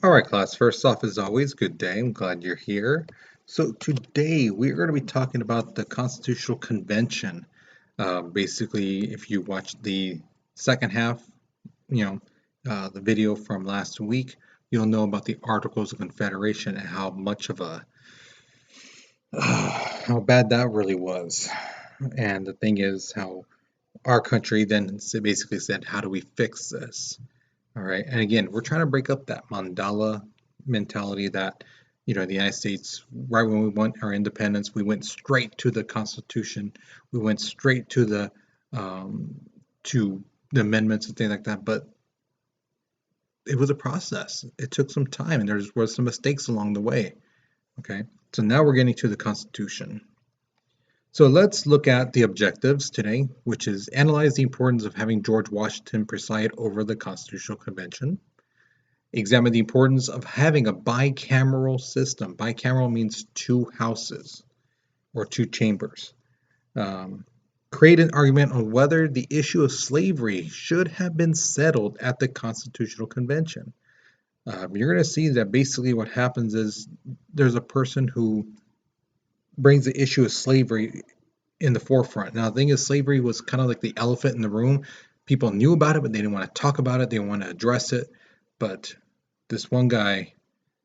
All right, class. First off, as always, good day. I'm glad you're here. So today we're going to be talking about the Constitutional Convention. Basically, if you watch the second half, you know, the video from last week, you'll know about the Articles of Confederation and how much of a how bad that really was. And the thing is, how our country then basically said, "How do we fix this?" All right. And again, we're trying to break up that mandala mentality that, the United States, right when we won our independence, we went straight to the Constitution. We went straight um, to the amendments and things like that. But it was a process. It took some time and there was some mistakes along the way. Okay. So now we're getting to the Constitution. So let's look at the objectives today, which is analyze the importance of having George Washington preside over the Constitutional Convention. Examine the importance of having a bicameral system. Bicameral means two houses or two chambers. Um, Create an argument on whether the issue of slavery should have been settled at the Constitutional Convention. You're going to see that basically what happens is there's a person who brings the issue of slavery in the forefront. Now, the thing is, slavery was kind of like the elephant in the room. People knew about it, but they didn't want to talk about it. They didn't want to address it. But this one guy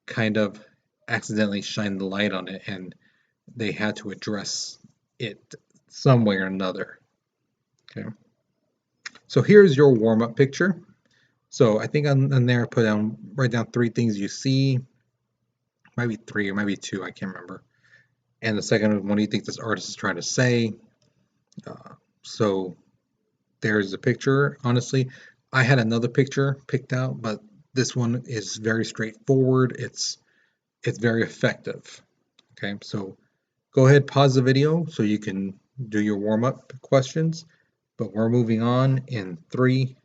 kind of accidentally shined the light on it, and they had to address it some way or another. Okay. So here's your warm-up picture. So I think on there I write down three things you see. Might be three or maybe two, I can't remember. And the second one, what do you think this artist is trying to say? So there's the picture. Honestly, I had another picture picked out, but this one is very straightforward. It's very effective. Okay, so go ahead, pause the video so you can do your warm-up questions. But we're moving on in 3,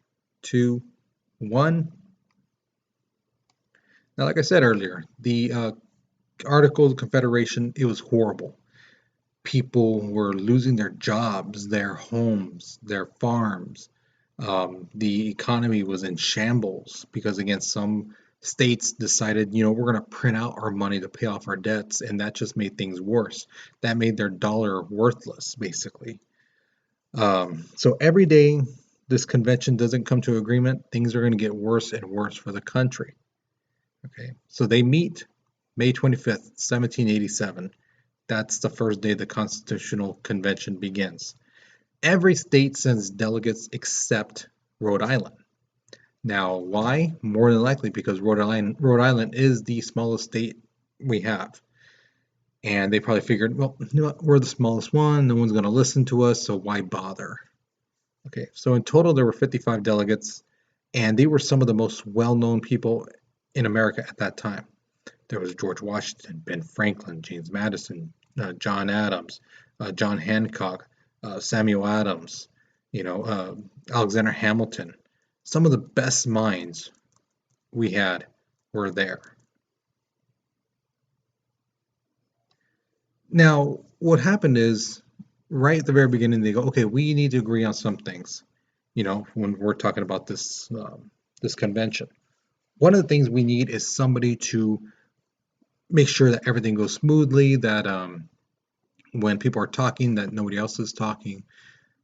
2, 1. Now, like I said earlier, the Articles of Confederation, it was horrible. People were losing their jobs, their homes, their farms. The economy was in shambles because, again, some states decided, we're going to print out our money to pay off our debts, and that just made things worse. That made their dollar worthless, basically. So every day this convention doesn't come to agreement, things are going to get worse and worse for the country. Okay, so they meet May 25th, 1787. That's the first day the Constitutional Convention begins. Every state sends delegates except Rhode Island. Now, why? More than likely because Rhode Island is the smallest state we have. And they probably figured, well, we're the smallest one, no one's going to listen to us, so why bother? Okay, so in total there were 55 delegates, and they were some of the most well-known people in America at that time. There was George Washington, Ben Franklin, James Madison, John Adams, John Hancock, Samuel Adams, Alexander Hamilton. Some of the best minds we had were there. Now, what happened is, right at the very beginning, they go, okay, we need to agree on some things, when we're talking about this convention. One of the things we need is somebody to make sure that everything goes smoothly, that when people are talking, that nobody else is talking,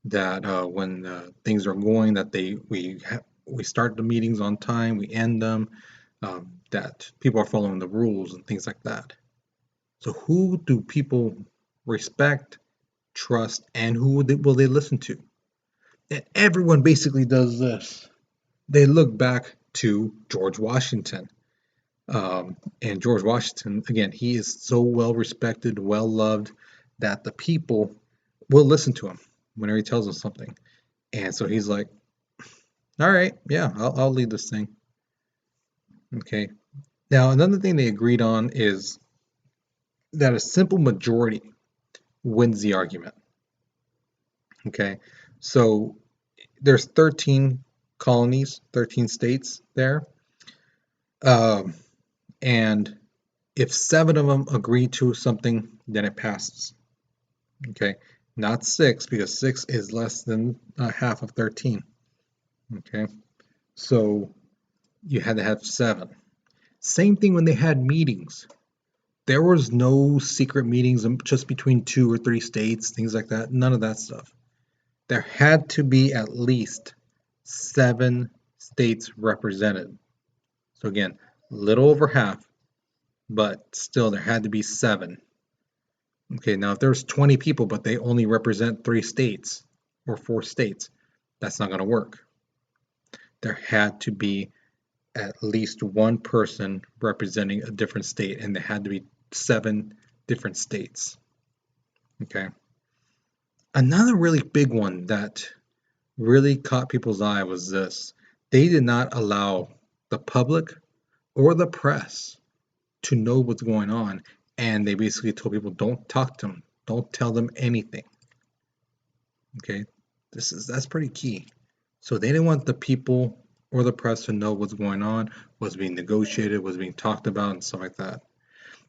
that when things are going, that we start the meetings on time, we end them, that people are following the rules and things like that. So who do people respect, trust, and who will they listen to? And everyone basically does this. They look back to George Washington. And George Washington, again, he is so well respected, well loved, that the people will listen to him whenever he tells them something. And so he's like, all right, yeah, I'll lead this thing. Okay. Now, another thing they agreed on is that a simple majority wins the argument. Okay. So there's 13 colonies, 13 states there. And if 7 of them agree to something, then it passes. Okay, not 6 because 6 is less than half of 13. Okay, so you had to have 7. Same thing when they had meetings. There was no secret meetings just between 2 or 3 states, things like that. None of that stuff. There had to be at least 7 states represented. So again, a little over half, but still there had to be 7. Okay, now if there's 20 people, but they only represent 3 states or 4 states, that's not going to work. There had to be at least one person representing a different state, and there had to be 7 different states. Okay. Another really big one that really caught people's eye was this. They did not allow the public or the press to know what's going on, and they basically told people, don't talk to them, don't tell them anything. Okay, that's pretty key. So they didn't want the people or the press to know what's going on, what's being negotiated, what's being talked about, and stuff like that.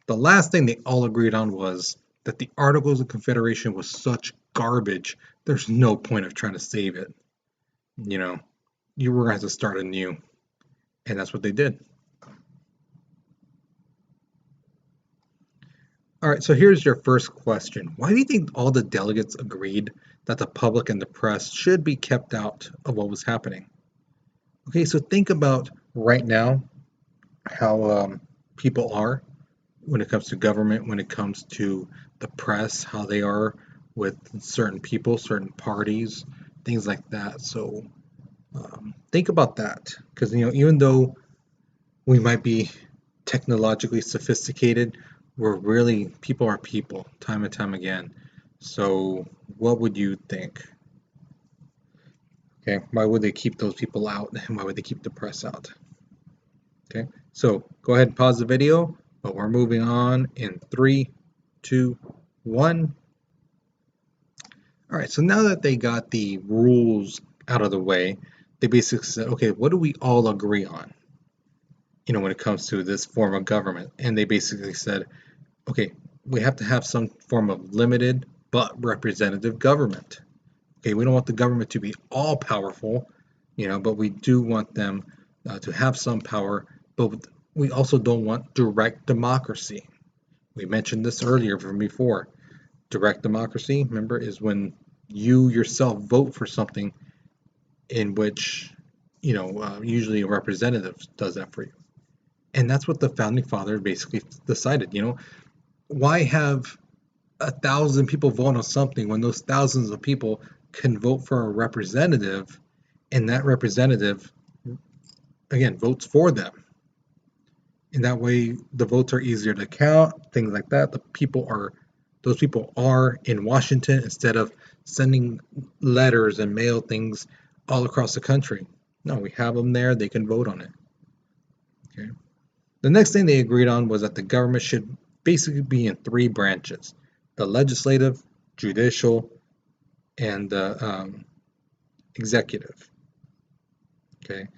The last thing they all agreed on was that the Articles of Confederation was such garbage, there's no point of trying to save it. You know, you were going to have to start anew. And that's what they did. All right, so here's your first question. Why do you think all the delegates agreed that the public and the press should be kept out of what was happening? Okay, so think about right now how people are when it comes to government, when it comes to the press, how they are with certain people, certain parties, things like that. So think about that, because even though we might be technologically sophisticated, we're really people are people, time and time again. So what would you think? Okay, why would they keep those people out, and why would they keep the press out? Okay, so go ahead and pause the video, but we're moving on in 3, 2, 1. All right, so now that they got the rules out of the way, they basically said, okay, what do we all agree on? When it comes to this form of government. And they basically said, okay, we have to have some form of limited but representative government. Okay, we don't want the government to be all powerful, but we do want them to have some power, but we also don't want direct democracy. We mentioned this earlier from before. Direct democracy, remember, is when you yourself vote for something in which, usually a representative does that for you. And that's what the founding father basically decided. Why have 1,000 people vote on something when those thousands of people can vote for a representative, and that representative, again, votes for them? And that way the votes are easier to count, things like that. Those people are in Washington instead of sending letters and mail things all across the country. No, we have them there, they can vote on it. Okay. The next thing they agreed on was that the government should basically be in 3 branches: the legislative, judicial, and the executive. Okay.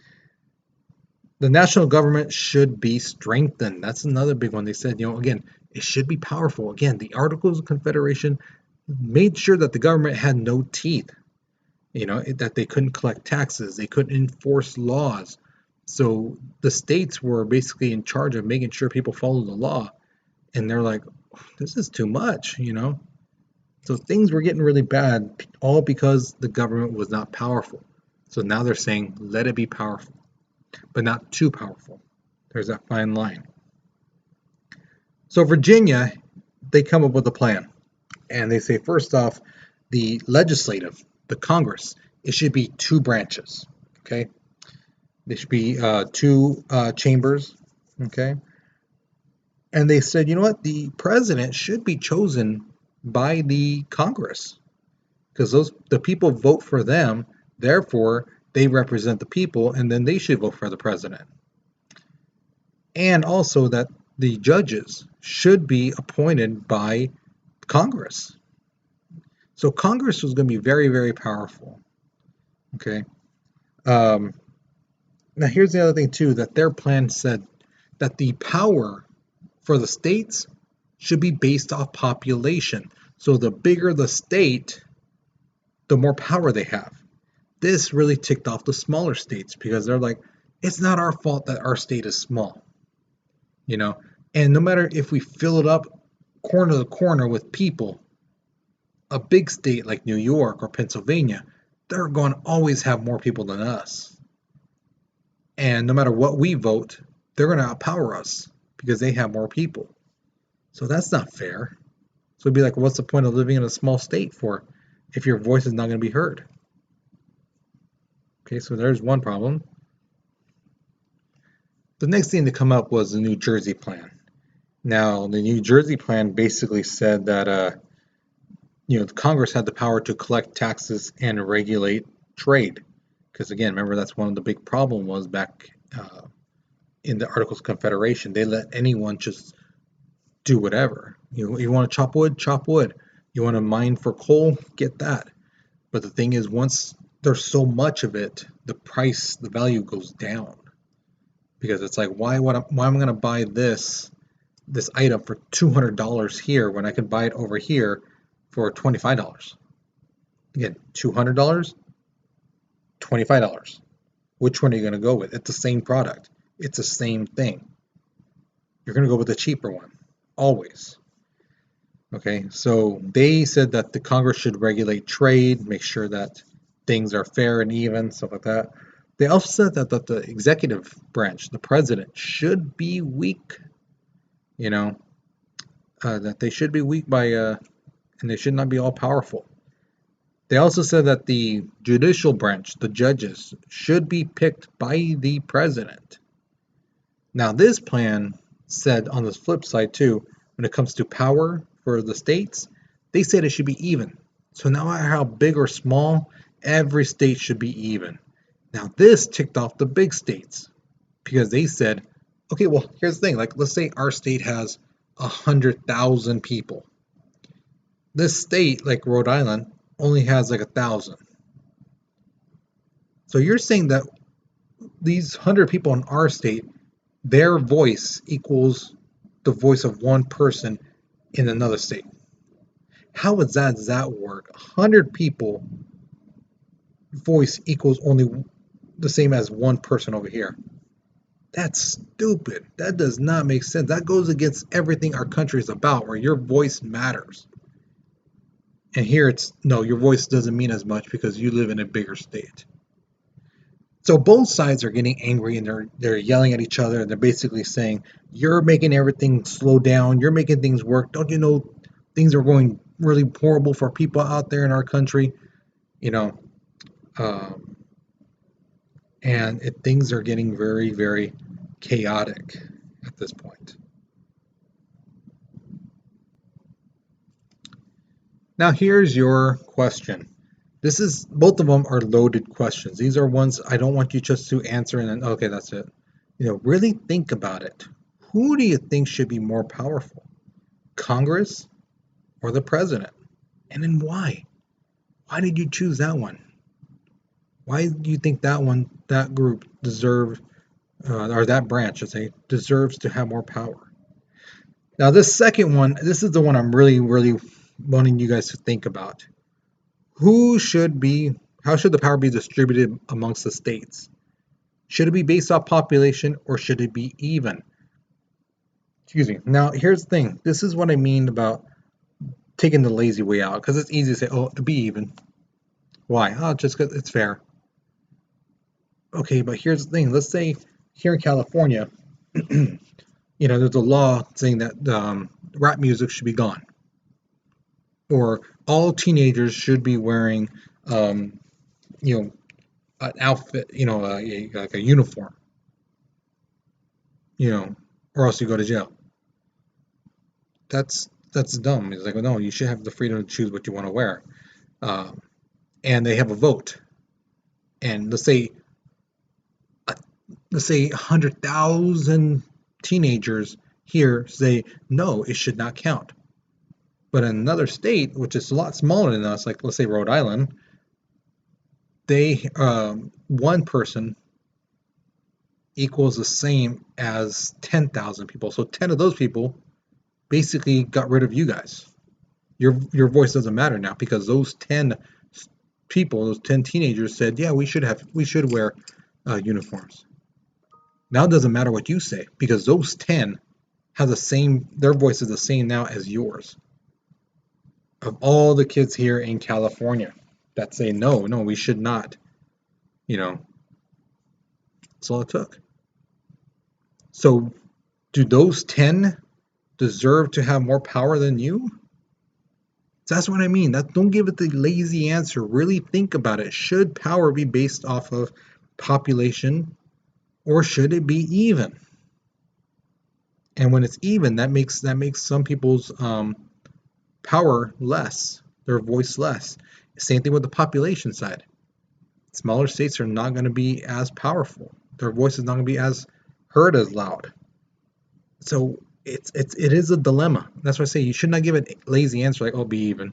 The national government should be strengthened. That's another big one. They said, again, it should be powerful. Again, the Articles of Confederation made sure that the government had no teeth, that they couldn't collect taxes, they couldn't enforce laws. So the states were basically in charge of making sure people follow the law. And they're like, this is too much. So things were getting really bad, all because the government was not powerful. So now they're saying, let it be powerful, but not too powerful. There's that fine line. So Virginia, they come up with a plan. And they say, first off, the legislative, the Congress, it should be 2 branches. Okay? There should be 2 chambers. Okay? And they said, you know what? The president should be chosen by the Congress, because the people vote for them, therefore they represent the people, and then they should vote for the president. And also that the judges should be appointed by Congress. So Congress was going to be very, very powerful. Okay. Now here's the other thing too, that their plan said that the power for the states should be based off population. So the bigger the state, the more power they have. This really ticked off the smaller states, because they're like, it's not our fault that our state is small. you know. And no matter if we fill it up corner to corner with people, a big state like New York or Pennsylvania, they're going to always have more people than us. And no matter what we vote, they're going to outpower us because they have more people. So that's not fair. So it'd be like, what's the point of living in a small state for if your voice is not going to be heard? Okay, so there's one problem. The next thing to come up was the New Jersey plan. Now, the New Jersey plan basically said that the Congress had the power to collect taxes and regulate trade. Because again, remember that's one of the big problem was back in the Articles of Confederation. They let anyone just do whatever. You want to chop wood, chop wood. You want to mine for coal, get that. But the thing is, once there's so much of it, the price, the value goes down. Because it's like, why am I going to buy this item for $200 here when I could buy it over here for $25? Again, $200, $25. Which one are you going to go with? It's the same product. It's the same thing. You're going to go with the cheaper one, always. Okay, so they said that the Congress should regulate trade, make sure that things are fair and even, stuff like that. They also said that the executive branch, the president, should be weak. That they should be weak and they should not be all powerful. They also said that the judicial branch, the judges, should be picked by the president. Now, this plan said on the flip side too, when it comes to power for the states, they said it should be even. So no matter how big or small, every state should be even. Now, this ticked off the big states because they said, okay, well, here's the thing. Like, let's say our state has 100,000 people. This state, like Rhode Island, only has like 1,000. So you're saying that these 100 people in our state, their voice equals the voice of one person in another state. How does that work? 100 people voice equals only the same as one person over here. That's stupid. That does not make sense. That goes against everything our country is about, where your voice matters. And here it's, no, your voice doesn't mean as much because you live in a bigger state. So both sides are getting angry and they're yelling at each other and they're basically saying, you're making everything slow down, you're making things work. Don't you know things are going really horrible for people out there in our country? And things are getting very, very chaotic at this point. Now here's your question. Both of them are loaded questions. These are ones I don't want you just to answer and then, okay, that's it. Really think about it. Who do you think should be more powerful? Congress or the president? And then why? Why did you choose that one? Why do you think that group deserves, or that branch, I say, deserves to have more power? Now, this second one, this is the one I'm really, really wanting you guys to think about. How should the power be distributed amongst the states? Should it be based off population or should it be even? Excuse me. Now, here's the thing. This is what I mean about taking the lazy way out, because it's easy to say, oh, to be even. Why? Oh, just because it's fair. Okay, but here's the thing. Let's say here in California, there's a law saying that rap music should be gone, or all teenagers should be wearing, an outfit, like a uniform, or else you go to jail. That's dumb. It's like, well, no, you should have the freedom to choose what you want to wear. And they have a vote, and let's say 100,000 teenagers here say no, it should not count. But in another state, which is a lot smaller than us, like let's say Rhode Island, they one person equals the same as 10,000 people. So 10 of those people basically got rid of you guys. Your voice doesn't matter now because those 10 people, those 10 teenagers said, yeah, we should wear uniforms. Now it doesn't matter what you say because those 10 have the same, their voice is the same now as yours. Of all the kids here in California that say, no, no, we should not, you know, that's all it took. So do those 10 deserve to have more power than you? That's what I mean. Don't give it the lazy answer. Really think about it. Should power be based off of population, or should it be even? And when it's even, that makes some people's power less, their voice less. Same thing with the population side. Smaller states are not going to be as powerful. Their voice is not going to be as heard as loud. So it is a dilemma. That's why I say you should not give a lazy answer like, oh, be even,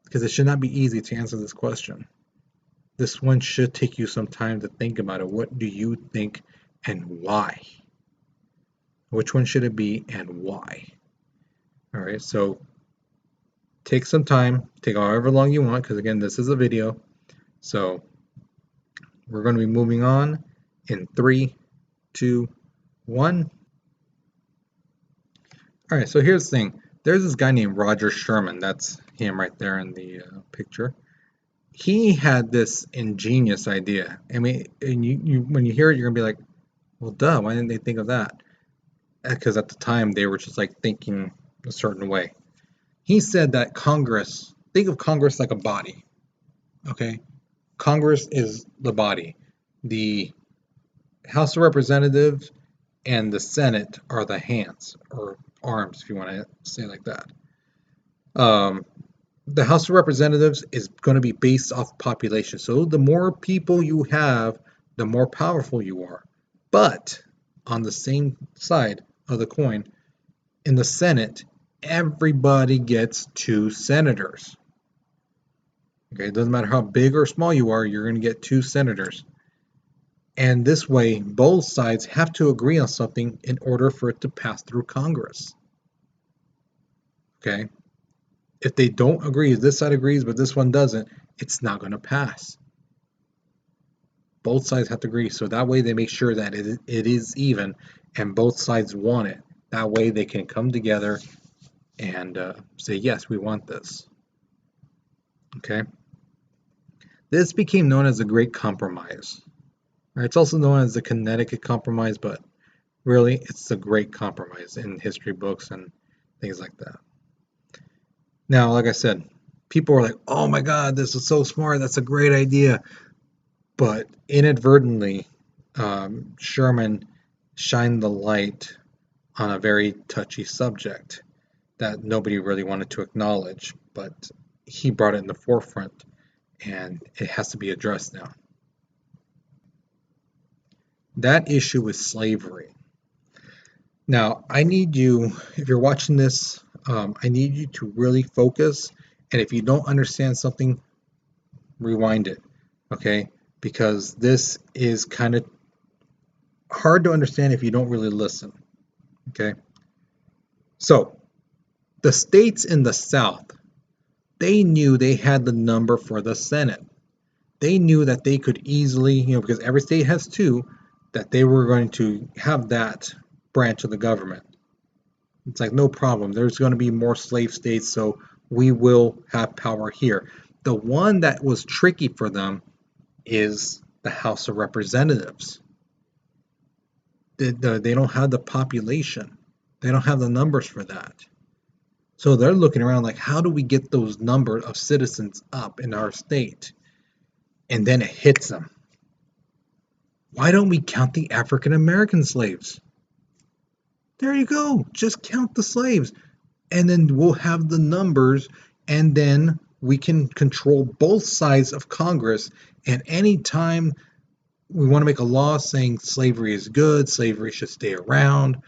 because it should not be easy to answer this question. This one should take you some time to think about it. What do you think and why? Which one should it be and why? All right, so take some time, take however long you want, because again, this is a video. So we're going to be moving on in 3, 2, 1. All right, so here's the thing. There's this guy named Roger Sherman. That's him right there in the picture. He had this ingenious idea. I mean, and you when you hear it, you're gonna be like, well, duh, why didn't they think of that? Because at the time, they were just like thinking a certain way. He said that Congress, think of Congress like a body, okay? Congress is the body. The House of Representatives and the Senate are the hands or arms, if you want to say it like that. The House of Representatives is going to be based off population. So the more people you have, the more powerful you are. But on the same side of the coin, in the Senate, everybody gets 2 senators. Okay, it doesn't matter how big or small you are, you're going to get 2 senators. And this way, both sides have to agree on something in order for it to pass through Congress. Okay? If they don't agree, if this side agrees but this one doesn't, it's not going to pass. Both sides have to agree, so that way they make sure that it is even and both sides want it. That way they can come together and say, yes, we want this. Okay? This became known as the Great Compromise. It's also known as the Connecticut Compromise, but really it's the Great Compromise in history books and things like that. Now, like I said, people are like, oh my God, this is so smart. That's a great idea. But inadvertently, Sherman shined the light on a very touchy subject that nobody really wanted to acknowledge, but he brought it in the forefront, and it has to be addressed now. That issue is slavery. Now, I need you, if you're watching this, I need you to really focus, and if you don't understand something, rewind it, okay? Because this is kind of hard to understand if you don't really listen, okay? So, the states in the South, they knew they had the number for the Senate. They knew that they could easily, because every state has 2, that they were going to have that branch of the government. It's like, no problem. There's going to be more slave states, so we will have power here. The one that was tricky for them is the House of Representatives. They don't have the population. They don't have the numbers for that. So they're looking around like, how do we get those number of citizens up in our state? And then it hits them. Why don't we count the African American slaves? There you go. Just count the slaves. And then we'll have the numbers, and then we can control both sides of Congress. And anytime we want to make a law saying slavery is good, slavery should stay around,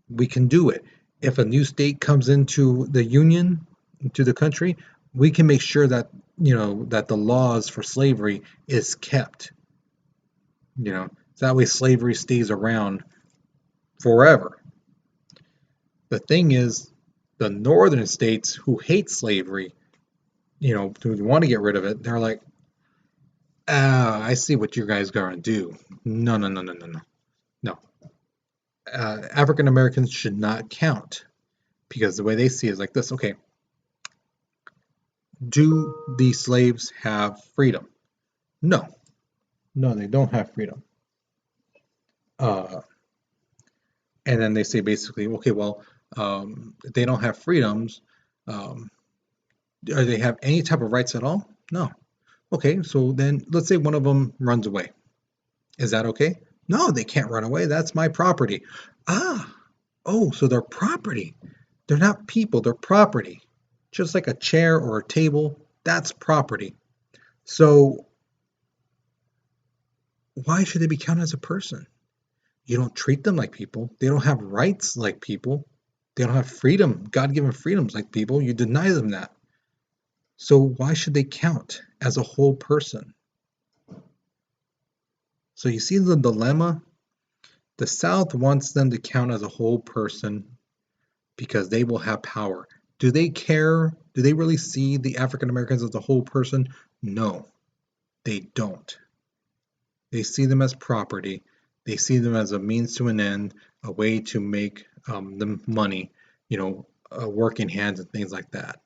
we can do it. If a new state comes into the union, into the country, we can make sure that, that the laws for slavery is kept. So that way slavery stays around forever. The thing is, the northern states who hate slavery, who want to get rid of it, they're like, I see what you guys are going to do. No. African Americans should not count, because the way they see it is like this. Okay, do the slaves have freedom? No, no, they don't have freedom. Uh, and then they say basically, okay, well, if they don't have freedoms, um, do they have any type of rights at all? No. Okay, so then let's say one of them runs away. Is that okay? No, they can't run away. That's my property. Ah, oh, so they're property. They're not people, they're property. Just like a chair or a table, that's property. So why should they be counted as a person? You don't treat them like people. They don't have rights like people. They don't have freedom, God-given freedoms like people. You deny them that. So why should they count as a whole person? So you see the dilemma? The South wants them to count as a whole person because they will have power. Do they care? Do they really see the African Americans as a whole person? No, they don't. They see them as property. They see them as a means to an end, a way to make them money, working hands and things like that.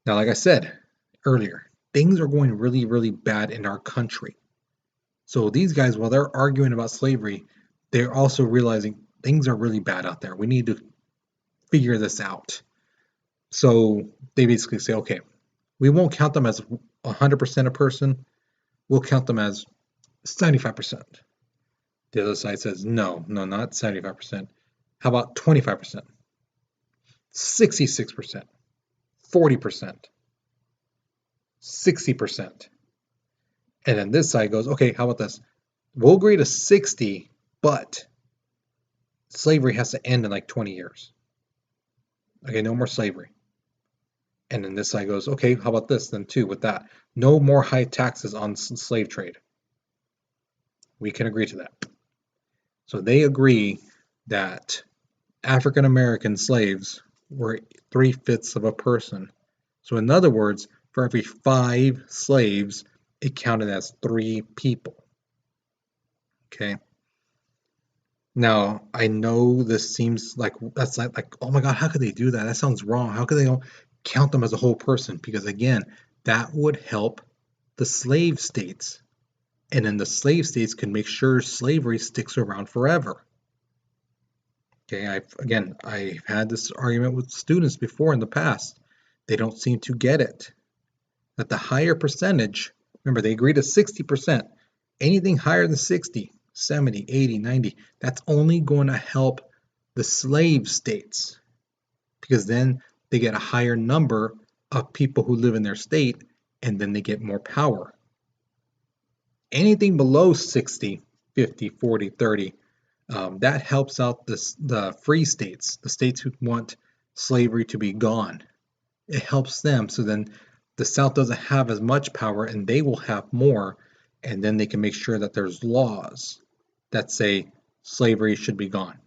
Now, like I said earlier, things are going really, really bad in our country. So these guys, while they're arguing about slavery, they're also realizing things are really bad out there. We need to figure this out. So they basically say, okay, we won't count them as 100% a person. We'll count them as 75%. The other side says, no, no, not 75%. How about 25%, 66%, 40%, 60%? And then this side goes, okay, how about this? We'll agree to 60, but slavery has to end in like 20 years. Okay, no more slavery. And then this side goes, okay, how about this then too with that? No more high taxes on slave trade. We can agree to that. So they agree that African American slaves were 3/5 of a person. So in other words, for every 5 slaves, it counted as 3 people. Okay. Now, I know this seems like that's like, oh my God, how could they do that? That sounds wrong. How could they don't count them as a whole person? Because again, that would help the slave states. And then the slave states can make sure slavery sticks around forever. Okay, I've had this argument with students before in the past. They don't seem to get it. That the higher percentage, remember they agreed to 60%. Anything higher than 60, 70, 80, 90, that's only going to help the slave states, because then they get a higher number of people who live in their state, and then they get more power. Anything below 60, 50, 40, 30, that helps out the free states, the states who want slavery to be gone. It helps them, so then the South doesn't have as much power and they will have more, and then they can make sure that there's laws that say slavery should be gone.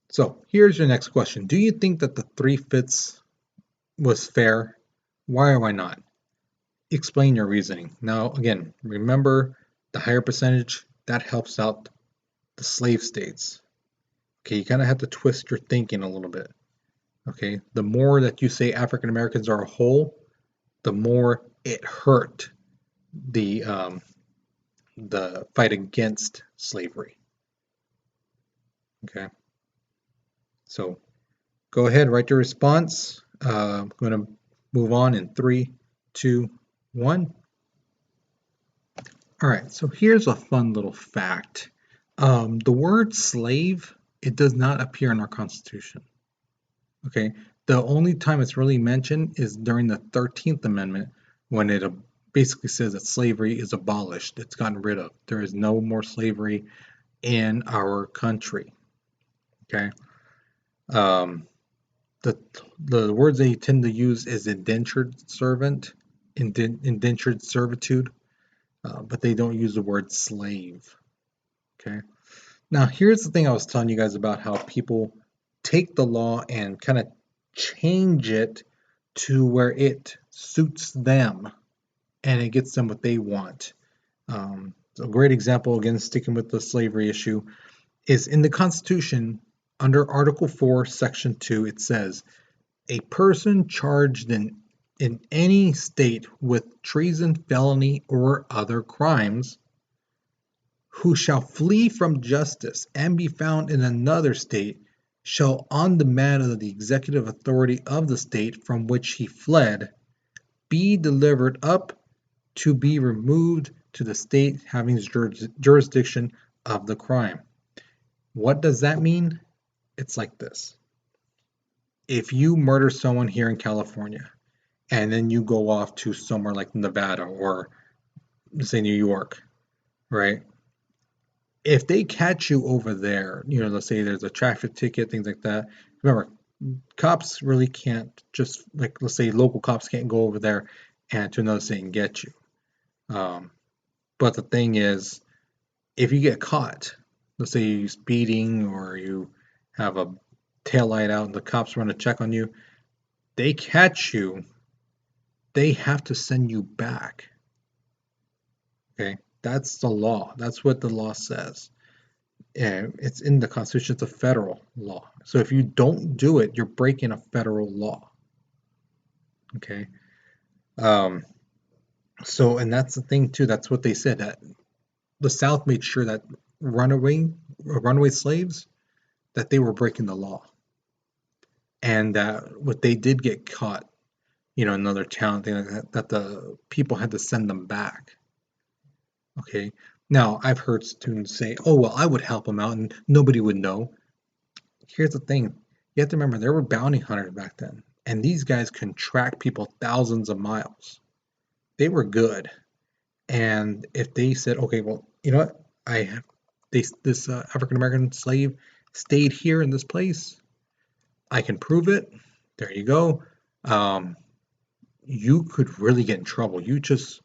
So here's your next question. Do you think that the 3/5 was fair? Why or why not? Explain your reasoning. Now, again, remember the higher percentage, that helps out the slave states. Okay, you kind of have to twist your thinking a little bit. Okay, the more that you say African Americans are a whole, the more it hurt the fight against slavery. Okay, so go ahead, write your response. I'm going to move on in 3, 2, 1. All right, so here's a fun little fact. The word slave, it does not appear in our Constitution. Okay, the only time it's really mentioned is during the 13th Amendment, when it basically says that slavery is abolished. It's gotten rid of. There is no more slavery in our country. Okay. The words they tend to use is indentured servant, indentured servitude, but they don't use the word slave. Okay. Now here's the thing I was telling you guys about, how people take the law and kind of change it to where it suits them and it gets them what they want. A great example, again, sticking with the slavery issue, is in the Constitution, under Article 4, Section 2, it says, a person charged in any state with treason, felony, or other crimes, who shall flee from justice and be found in another state, shall, on demand of the executive authority of the state from which he fled, be delivered up to be removed to the state having jurisdiction of the crime. What does that mean? It's like this. If you murder someone here in California and then you go off to somewhere like Nevada or say New York, right? If they catch you over there, let's say there's a traffic ticket, things like that. Remember, cops really can't just, like, let's say local cops can't go over there and to another state and get you. But the thing is, if you get caught, let's say you're speeding or you have a tail light out and the cops run a check on you, they catch you, they have to send you back. Okay, that's the law. That's what the law says. And it's in the Constitution. It's a federal law. So if you don't do it, you're breaking a federal law. Okay. So, and that's the thing too. That's what they said, that the South made sure that runaway slaves, that they were breaking the law, and that what they did get caught, in another town, thing like that, that the people had to send them back. Okay. Now, I've heard students say, oh, well, I would help them out and nobody would know. Here's the thing. You have to remember, there were bounty hunters back then, and these guys can track people thousands of miles. They were good. And if they said, okay, well, you know what? This African American slave stayed here in this place. I can prove it. There you go. You could really get in trouble. You just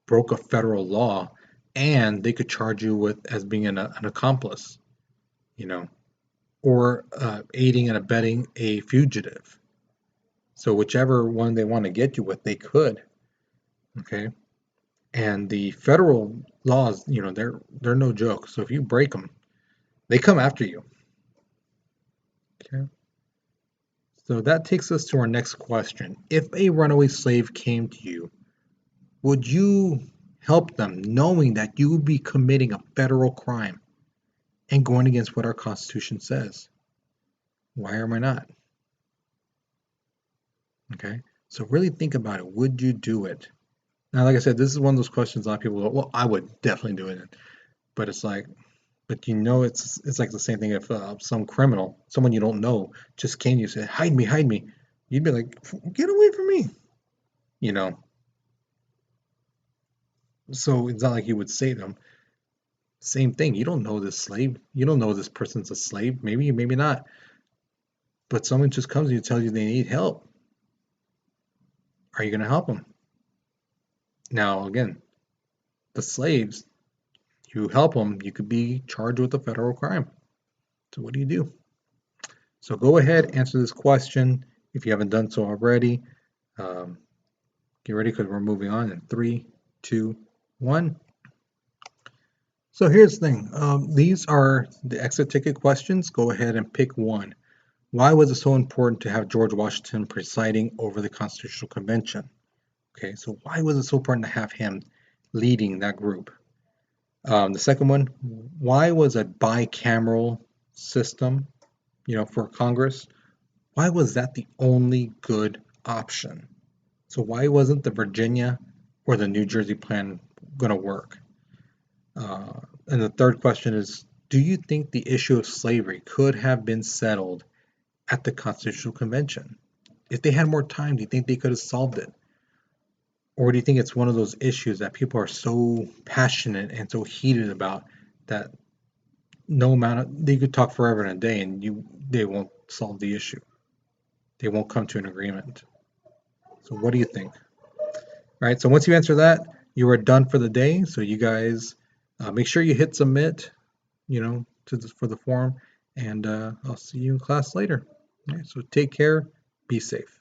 broke a federal law, and they could charge you with as being an accomplice, or aiding and abetting a fugitive. So whichever one they want to get you with, they could. Okay. And the federal laws, they're no joke. So if you break them, they come after you. Okay. So that takes us to our next question. If a runaway slave came to you, would you help them knowing that you would be committing a federal crime and going against what our Constitution says? Why am I not? Okay. So really think about it. Would you do it? Now, like I said, this is one of those questions a lot of people go, well, I would definitely do it. But it's like, but it's like the same thing if some criminal, someone you don't know, just came to you and said, hide me, hide me. You'd be like, get away from me. So it's not like you would save them. Same thing. You don't know this slave. You don't know this person's a slave. Maybe, maybe not. But someone just comes to you and tells you they need help. Are you going to help them? Now, again, the slaves, you help them, you could be charged with a federal crime. So what do you do? So go ahead, answer this question if you haven't done so already. Get ready because we're moving on in 3, 2, 1. So here's the thing. These are the exit ticket questions. Go ahead and pick one. Why was it so important to have George Washington presiding over the Constitutional Convention? Okay, so why was it so important to have him leading that group? The second one, why was a bicameral system, for Congress, why was that the only good option? So why wasn't the Virginia or the New Jersey plan going to work? And the third question is, do you think the issue of slavery could have been settled at the Constitutional Convention? If they had more time, do you think they could have solved it? Or do you think it's one of those issues that people are so passionate and so heated about that no amount of, they could talk forever and a day and they won't solve the issue. They won't come to an agreement. So what do you think? All right, so once you answer that, you are done for the day. So you guys make sure you hit submit, for the form, and I'll see you in class later. All right, so take care, be safe.